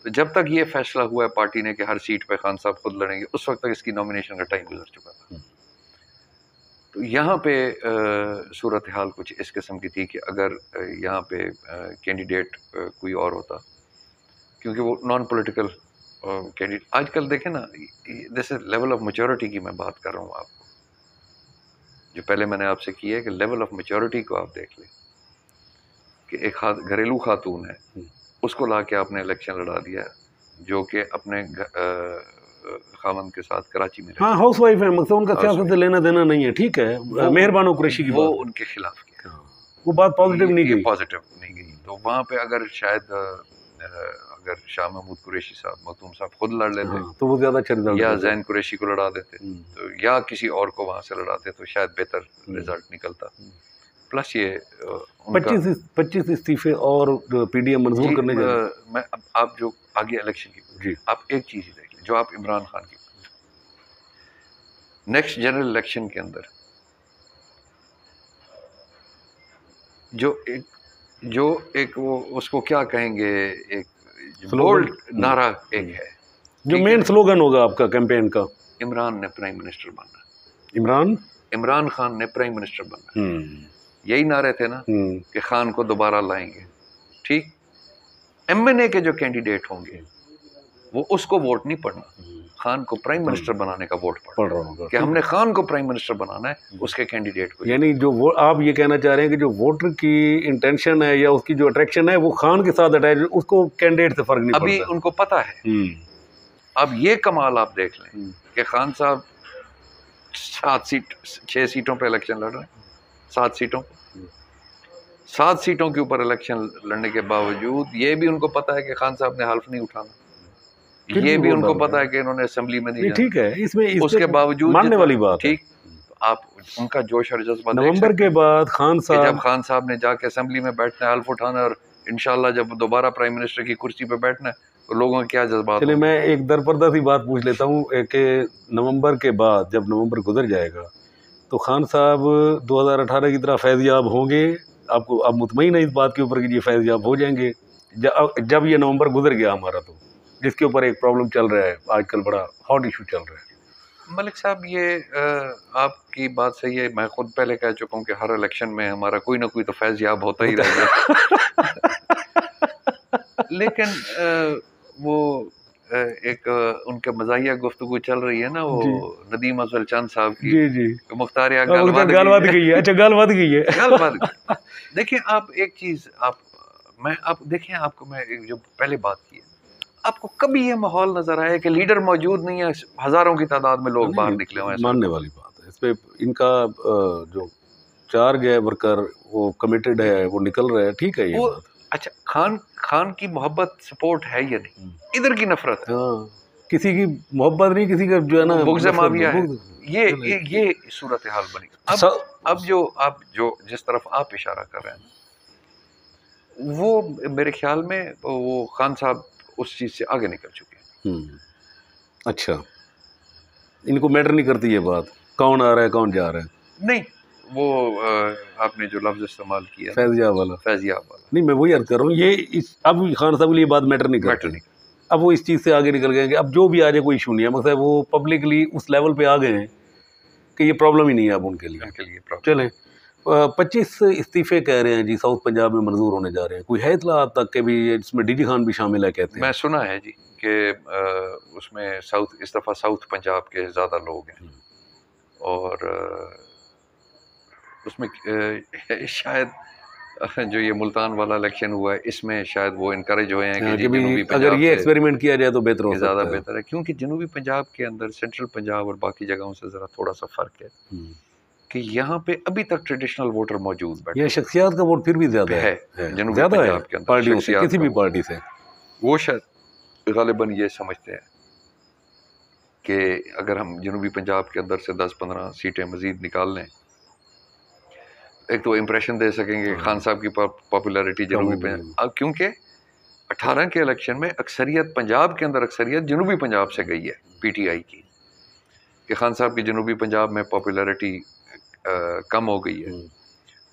तो जब तक ये फैसला हुआ है पार्टी ने कि हर सीट पे खान साहब खुद लड़ेंगे, उस वक्त तक इसकी नॉमिनेशन का टाइम गुजर चुका था। तो यहाँ पे सूरत हाल कुछ इस किस्म की थी कि अगर यहाँ पे कैंडिडेट कोई और होता, क्योंकि वो नॉन पॉलिटिकल कैंडिडेट, आजकल देखें ना, this is level of maturity की मैं बात कर रहा हूँ आपको, जो पहले मैंने आपसे की है कि लेवल ऑफ मैच्योरिटी को आप देख लें कि एक घरेलू खातून है, उसको ला के आपने इलेक्शन लड़ा दिया, जो कि अपने खामन के साथ कराची में, हाँ हाउस वाइफ है, मकसद उनका सियासत से लेना देना नहीं है, ठीक है, मेहरबान कुरैशी की वो बात, उनके खिलाफ किया, वो बात पॉजिटिव नहीं गई, पॉजिटिव नहीं गई। तो वहाँ पे अगर शायद अगर शाह महमूद कुरैशी साहब, मखदूम साहब खुद लड़ लेते, हाँ, तो वो ज्यादा अच्छा रिजल्ट, या ज़ैन कुरैशी को लड़ा देते, तो या किसी और को वहाँ से लड़ाते, तो शायद बेहतर रिजल्ट निकलता। प्लस ये 25 इस्तीफे और पीडीएम मंजूर करने जा रहे हैं। मैं अब आप जो आगे इलेक्शन की, आप एक चीज़ ही देख लें, जो आप इमरान खान की नेक्स्ट जनरल इलेक्शन के अंदर जो एक वो उसको क्या कहेंगे, एक बोल्ड नारा एक है, जो मेन स्लोगन होगा आपका कैंपेन का, इमरान ने प्राइम मिनिस्टर बनना, इमरान खान ने प्राइम मिनिस्टर बनना, यही नारे थे ना कि खान को दोबारा लाएंगे। ठीक, एमएनए के जो कैंडिडेट होंगे वो उसको वोट नहीं पड़ना, खान को प्राइम मिनिस्टर बनाने का वोट पड़ रहा होगा कि हमने खान को प्राइम मिनिस्टर बनाना है, उसके कैंडिडेट को। यानी जो वो आप ये कहना चाह रहे हैं कि जो वोटर की इंटेंशन है या उसकी जो अट्रैक्शन है वो खान के साथ अटैच, उसको कैंडिडेट से फर्क नहीं अभी पड़ता, उनको पता है। अब ये कमाल आप देख लें कि खान साहब 6 सीटों पे इलेक्शन लड़ रहे हैं, 7 सीटों के ऊपर इलेक्शन लड़ने के बावजूद ये भी उनको पता है कि खान साहब ने हल्फ नहीं उठाना, ये भी उनको पता है कि इन्होंने असेंबली में नहीं जाना। ठीक है, इसमें उसके बावजूद मानने वाली बात, ठीक, आप उनका जोश और जज्बा नवंबर के बाद खान साहब, जब खान साहब ने जाके असेंबली में बैठना है, हल्फ उठाना, और इंशाल्लाह जब दोबारा प्राइम मिनिस्टर की कुर्सी पे बैठना है, तो लोगों के क्या जज्बात। चलिए मैं एक दरपर्दा सी बात पूछ लेता हूँ कि नवंबर के बाद जब नवंबर गुजर जाएगा तो खान साहब 2018 की तरह फैज़याब होंगे? आपको आप मुतमईन है इस बात के ऊपर कि ये फैज़याब हो जाएंगे जब ये नवंबर गुजर गया हमारा, तो जिसके ऊपर एक प्रॉब्लम चल रहा है आजकल, बड़ा हॉट इशू चल रहा है। मलिक साहब, ये आपकी बात सही है, मैं खुद पहले कह चुका हूँ कि हर इलेक्शन में हमारा कोई ना कोई तो फैज़याब होता ही रहेगा लेकिन वो एक उनके मज़ाहिया गुफ्तगू चल रही है ना, वो नदीम अफजल चंद साहब की, जी मुख्तार गालवाद गई है, अच्छा गालवाद गई है गालवाद। देखिए आप एक चीज़, आप देखिए, आपको मैं एक जो पहले बात की है, आपको कभी ये माहौल नजर आया कि लीडर मौजूद नहीं है, हजारों की तादाद में लोग बाहर निकले हुए हैं? मानने वाली बात है, इस पे इनका जो चार्ज है वर्कर वो कमिटेड है, वो निकल रहा है, ठीक है ये बात। अच्छा, खान की मोहब्बत सपोर्ट है या नहीं, इधर की नफरत है, किसी की मोहब्बत नहीं, किसी का जो है ना बुग़्ज़ माविया है, ये सूरत हाल बनी। अब जो आप जिस तरफ आप इशारा कर रहे हैं, वो मेरे ख्याल में वो खान साहब उस चीज से आगे निकल चुके हैं। अच्छा, इनको मैटर नहीं करती ये बात, कौन आ रहा है कौन जा रहा है? नहीं, वो आपने जो लफ्ज इस्तेमाल किया, फैज़याब वाला, नहीं, मैं वही अर्ज कर रहा हूँ, ये अब खान साहब के लिए बात मैटर नहीं करती, अब वो इस चीज़ से आगे निकल गए कि अब जो भी आ जाए कोई इशू नहीं है, मतलब वो पब्लिकली उस लेवल पे आ गए हैं कि ये प्रॉब्लम ही नहीं है अब उनके लिए। चलें, 25 इस्तीफे कह रहे हैं जी साउथ पंजाब में मंजूर होने जा रहे हैं, कोई है इतला तक के भी इसमें डीजी खान भी शामिल है कहते हैं? मैं सुना है जी कि उसमें इस दफ़ा साउथ पंजाब के ज़्यादा लोग हैं, और उसमें शायद जो ये मुल्तान वाला इलेक्शन हुआ है, इसमें शायद वो इनकरेज हुए हैं कि जनूबी पंजाब, अगर ये एक्सपेरिमेंट किया जाए तो बेहतर हो, ज़्यादा बेहतर है, क्योंकि जनूबी पंजाब के अंदर सेंट्रल पंजाब और बाकी जगहों से ज़रा थोड़ा सा फ़र्क है कि यहाँ पे अभी तक ट्रेडिशनल वोटर मौजूद बैठे, ये शख्सियत का वोट फिर भी ज़्यादा है जनूबी पंजाब के अंदर पार्टियों से, किसी भी पार्टी से। वो शायद गालिबन ये समझते हैं कि अगर हम जनूबी पंजाब के अंदर से 10-15 सीटें मज़ीद निकाल लें, एक तो इम्प्रेशन दे सकेंगे खान साहब की पॉपुलैरिटी जनूबी पंजाब, क्योंकि 18 के इलेक्शन में अक्सरियत पंजाब के अंदर अक्सरियत जनूबी पंजाब से गई है पीटीआई की, कि खान साहब की जनूबी पंजाब में पॉपुलैरिटी कम हो गई है,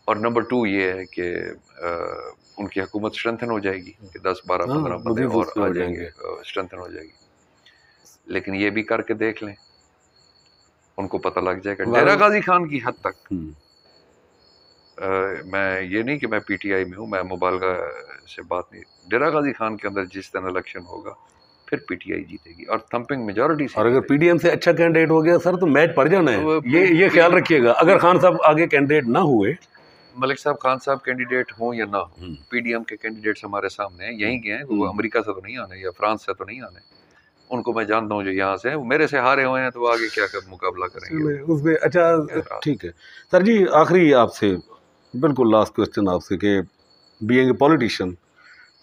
और नंबर 2 ये है कि उनकी हुकूमत स्ट्रेंथन हो जाएगी कि 10-12-15 बंदे और आ जाएंगे, स्ट्रेंथन हो जाएगी। लेकिन ये भी करके देख लें उनको पता लग जाएगा। डेरा गाजी खान की हद तक मैं ये नहीं कि मैं पीटीआई में हूँ, मैं मुबालगा से बात नहीं, डेरा गाजी खान के अंदर जिस दिन इलेक्शन होगा फिर पीटीआई जीतेगी और थम्पिंग मेजॉरिटी से। और अगर पीडीएम से अच्छा कैंडिडेट हो गया सर तो मैच पड़ जाना है, ये ख्याल रखिएगा। अगर खान साहब आगे कैंडिडेट ना हुए, मलिक साहब खान साहब कैंडिडेट हों या ना हो, पीडीएम के कैंडिडेट्स हमारे सामने हैं, यहीं के हैं, वो अमेरिका से तो नहीं आने या फ्रांस से तो नहीं आने, उनको मैं जानता हूँ जो यहाँ से हैं, वो मेरे से हारे हुए हैं, तो आगे क्या कर मुकाबला करेंगे उसमें। अच्छा ठीक है सर जी, आखिरी आपसे बिल्कुल लास्ट क्वेश्चन आपसे कि बीइंग ए पॉलिटिशियन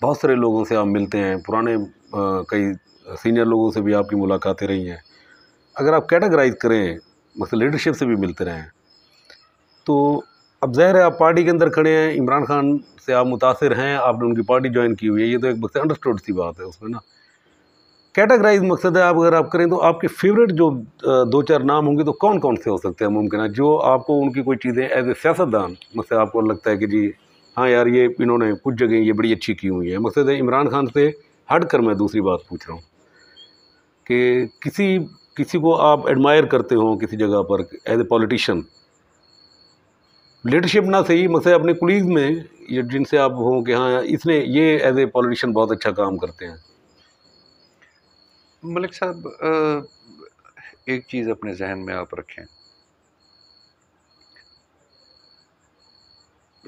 बहुत सारे लोगों से आप मिलते हैं, पुराने कई सीनियर लोगों से भी आपकी मुलाकातें रही हैं। अगर आप कैटेगराइज करें, मतलब लीडरशिप से भी मिलते रहें, तो अब ज़ाहिर है आप पार्टी के अंदर खड़े हैं, इमरान खान से आप मुतासिर हैं, आपने उनकी पार्टी ज्वाइन की हुई है, ये तो एक बस अंडरस्टूड सी बात है उसमें ना। कैटेगराइज मकसद है आप अगर आप करें तो आपके फेवरेट जो दो चार नाम होंगे तो कौन कौन से हो सकते हैं मुमकिन है, जो आपको उनकी कोई चीज़ें एज ए सियासतदान मतलब आपको लगता है कि जी हाँ यार ये इन्होंने कुछ जगह ये बड़ी अच्छी की हुई है। मकसद है इमरान खान से हट कर मैं दूसरी बात पूछ रहा हूँ कि किसी को आप एडमायर करते हो किसी जगह पर एज ए पॉलिटिशियन, लीडरशिप ना सही, मकसद अपने कुलीग में ये जिनसे आप हो कि हाँ इसने ये एज ए पॉलिटिशियन बहुत अच्छा काम करते हैं। मलिक साहब एक चीज़ अपने जहन में आप रखें,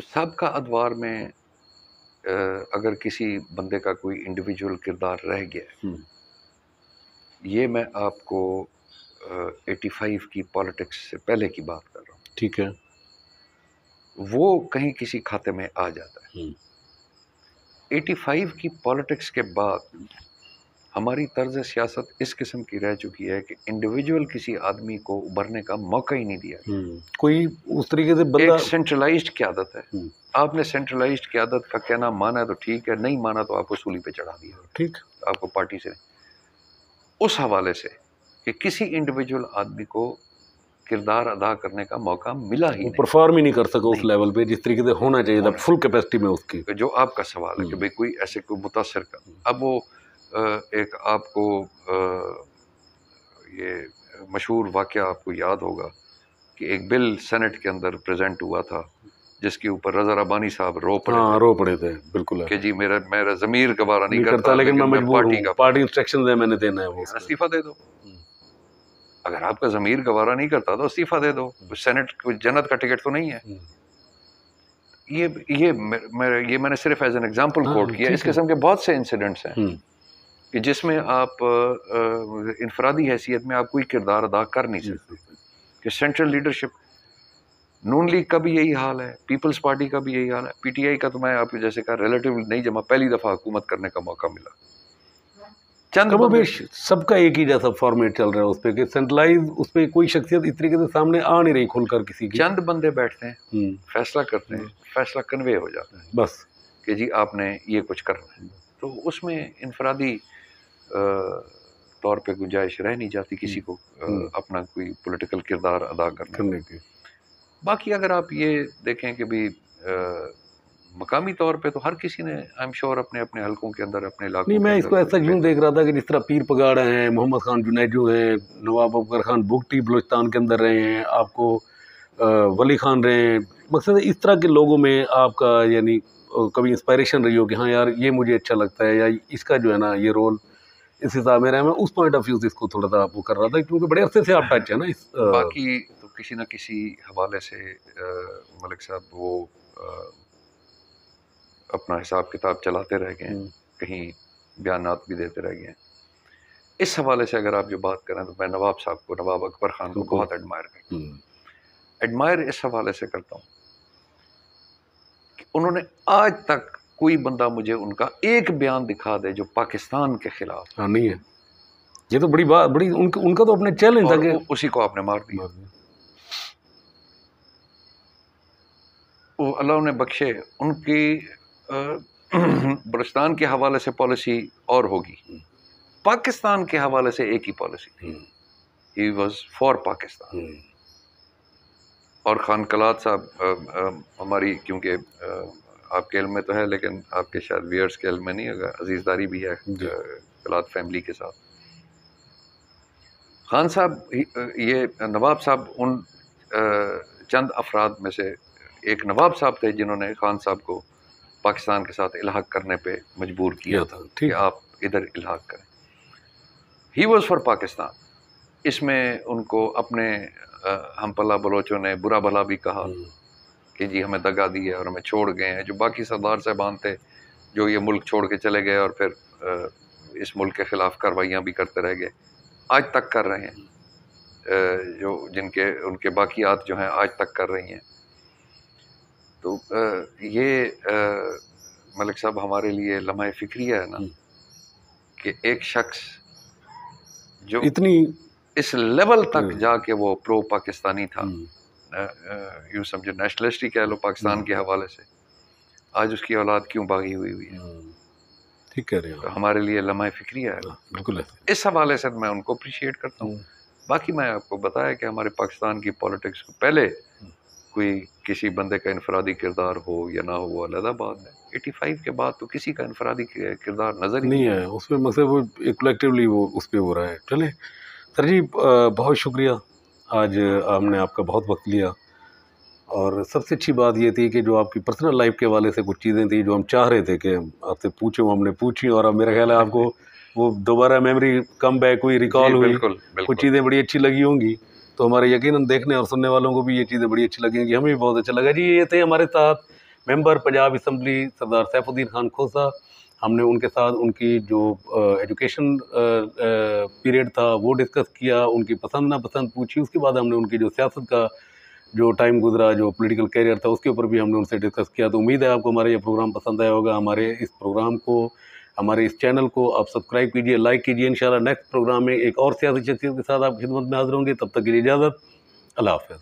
सबका अदवार में अगर किसी बंदे का कोई इंडिविजुअल किरदार रह गया, ये मैं आपको 85 की पॉलिटिक्स से पहले की बात कर रहा हूँ, ठीक है, वो कहीं किसी खाते में आ जाता है। 85 की पॉलिटिक्स के बाद हमारी तर्ज सियासत इस किस्म की रह चुकी है कि इंडिविजुअल किसी आदमी को उभरने का मौका ही नहीं दिया। कोई उस तरीके से बंदा, एक सेंट्रलाइज्ड क़यादत है, आपने सेंट्रलाइज्ड क़यादत का कहना माना है तो ठीक है, नहीं माना तो आपको सूली पे चढ़ा दिया, ठीक, आपको पार्टी से। उस हवाले से कि किसी इंडिविजुअल आदमी को किरदार अदा करने का मौका मिला ही नहीं, परफॉर्म ही नहीं कर सका उस लेवल पे जिस तरीके से होना चाहिए था, फुल कैपेसिटी में उसकी। जो आपका सवाल है कि भाई कोई ऐसे कोई मुतासर कर, अब वो एक आपको ये मशहूर वाक़या आपको याद होगा कि एक बिल सेनेट के अंदर प्रेजेंट हुआ था जिसके ऊपर रज़ा रब्बानी साहब रो पड़े थे बिल्कुल कि जी मेरा ज़मीर गवारा नहीं करता, लेकिन मैं मजबूर हूँ, पार्टी इंस्ट्रक्शन है मैंने देना है, वो इस्तीफ़ा दे दो। अगर आपका ज़मीर गवारा नहीं करता तो इस्तीफ़ा दे दो, सेनेट कोई जन्नत का टिकट तो नहीं है। ये मैंने सिर्फ एज एन एग्जांपल कोट किया। इस किस्म के बहुत से इंसिडेंट्स हैं कि जिसमें आप इनफरादी हैसियत में आप कोई किरदार अदा कर नहीं सकते। कि सेंट्रल लीडरशिप, नून लीग का भी यही हाल है, पीपल्स पार्टी का भी यही हाल है, पीटीआई का तो मैं आपके जैसे कहा रिलेटिव नहीं जमा, पहली दफ़ा हुकूमत करने का मौका मिला। कमोबेश सबका एक ही जैसा फॉर्मेट चल रहा है उस पर कि सेंट्रलाइज, उस पर कोई शख्सियत इस तरीके से सामने आ नहीं रही खुलकर किसी की। चंद बंदे बैठते हैं, फैसला करते हैं, फैसला कन्वे हो जाता है बस कि जी आपने ये कुछ करना है, तो उसमें इनफरादी तौर पे गुंजाइश रह नहीं जाती किसी को अपना कोई पॉलिटिकल किरदार अदा करने की। बाकी अगर आप ये देखें कि भी मकामी तौर पे तो हर किसी ने आई एम श्योर अपने अपने हलकों के अंदर अपने इलाकों नहीं, मैं इसको ऐसा यूँ देख रहा था कि जिस तरह पीर पगाड़ा हैं, मोहम्मद खान जुनैजो हैं, नवाब अबकर खान बुगटी बलूचिस्तान के अंदर रहे हैं, आपको वली खान रहे हैं, मकसद इस तरह के लोगों में आपका यानी कभी इंस्पायरेशन रही हो कि हाँ यार ये मुझे अच्छा लगता है या इसका जो है ना ये रोल इस हिसाब में रहा। मैं उस पॉइंट ऑफ व्यू से इसको थोड़ा सा आपको कर रहा था क्योंकि बड़े अरसे से आप टच है ना इस बाकी तो किसी न किसी हवाले से मलिक साहब वो अपना हिसाब किताब चलाते रह गए, कहीं बयानात भी देते रह गए। इस हवाले से अगर आप जो बात करें तो मैं नवाब साहब को, नवाब अकबर खान को बहुत एडमायर करता हूँ। एडमायर इस हवाले से करता हूँ कि उन्होंने आज तक कोई बंदा मुझे उनका एक बयान दिखा दे जो पाकिस्तान के खिलाफ नहीं है। ये तो बड़ी बात, बड़ी उनका तो अपने चैलेंज था कि उसी को आपने मार दिया। वो अल्लाह ने बख्शे, उनकी बलूचिस्तान के हवाले से पॉलिसी और होगी, पाकिस्तान के हवाले से एक ही पॉलिसी थी, ही वाज फॉर पाकिस्तान। और खान कलात साहब हमारी, क्योंकि आपके इल्म में तो है लेकिन आपके शायद व्यूअर्स के इल्म में नहीं होगा, अजीज़दारी भी है कलात फैमिली के साथ। खान साहब, ये नवाब साहब उन चंद अफराद में से एक नवाब साहब थे जिन्होंने खान साहब को पाकिस्तान के साथ इल्हाक करने पे मजबूर किया था कि आप इधर इल्हाक करें। He was for Pakistan. इसमें उनको अपने हम पल्ला बलोचों ने बुरा भला भी कहा कि जी हमें दगा दी है और हमें छोड़ गए हैं। जो बाकी सरदार साहबान थे जो ये मुल्क छोड़ के चले गए और फिर इस मुल्क के ख़िलाफ़ कार्रवाइयाँ भी करते रह गए, आज तक कर रहे हैं, जो जिनके उनके बाकियात जो हैं आज तक कर रही हैं। तो ये मलिक साहब हमारे लिए लम्हा फ़िक्रिया है ना कि एक शख्स जो इतनी इस लेवल तक जाके वो प्रो पाकिस्तानी था, यूँ समझो नेशनलिस्ट ही कह लो पाकिस्तान के हवाले से, आज उसकी औलाद क्यों बागी हुई है। ठीक कह रहे हो। तो हमारे लिए लम्हा फ़िक्रिया है। बिल्कुल। इस हवाले से मैं उनको अप्रिशिएट करता हूँ। बाकी मैं आपको बताया कि हमारे पाकिस्तान की पॉलिटिक्स को पहले कोई किसी बंदे का इनफरादी किरदार हो या ना हो वो अलग बात है। 85 के बाद तो किसी का इनफरादी किरदार नज़र ही नहीं है उसमें, मतलब वो कलेक्टिवली वो उस पर हो रहा है। चले सर जी, बहुत शुक्रिया, आज हमने आपका बहुत वक्त लिया। और सबसे अच्छी बात ये थी कि जो आपकी पर्सनल लाइफ के हवाले से कुछ चीज़ें थी जो हम चाह रहे थे कि आपसे पूछें, वो हमने पूछी, और अब मेरा ख्याल है आपको वो दोबारा मेमोरी कम बैक हुई, रिकॉल हुई। कुछ चीज़ें बड़ी अच्छी लगी होंगी, तो हमारे यकीनन देखने और सुनने वालों को भी ये चीज़ें बड़ी अच्छी लगेंगी। हमें भी बहुत अच्छा लगा जी। ये थे हमारे साथ मेंबर पंजाब असम्बली सरदार सैफुद्दीन खान खोसा। हमने उनके साथ उनकी जो एजुकेशन पीरियड था वो डिस्कस किया, उनकी पसंद नापसंद पूछी, उसके बाद हमने उनकी जो सियासत का जो टाइम गुजरा, जो पॉलिटिकल कैरियर था, उसके ऊपर भी हमने उनसे डिस्कस किया। तो उम्मीद है आपको हमारा ये प्रोग्राम पसंद आया होगा। हमारे इस प्रोग्राम को, हमारे इस चैनल को आप सब्सक्राइब कीजिए, लाइक कीजिए। इंशाल्लाह नेक्स्ट प्रोग्राम में एक और सियासी शख्सियत के साथ आपकी खिदमत में हाजिर होंगे। तब तक के लिए इजाज़त, अल्लाह हाफ़िज़।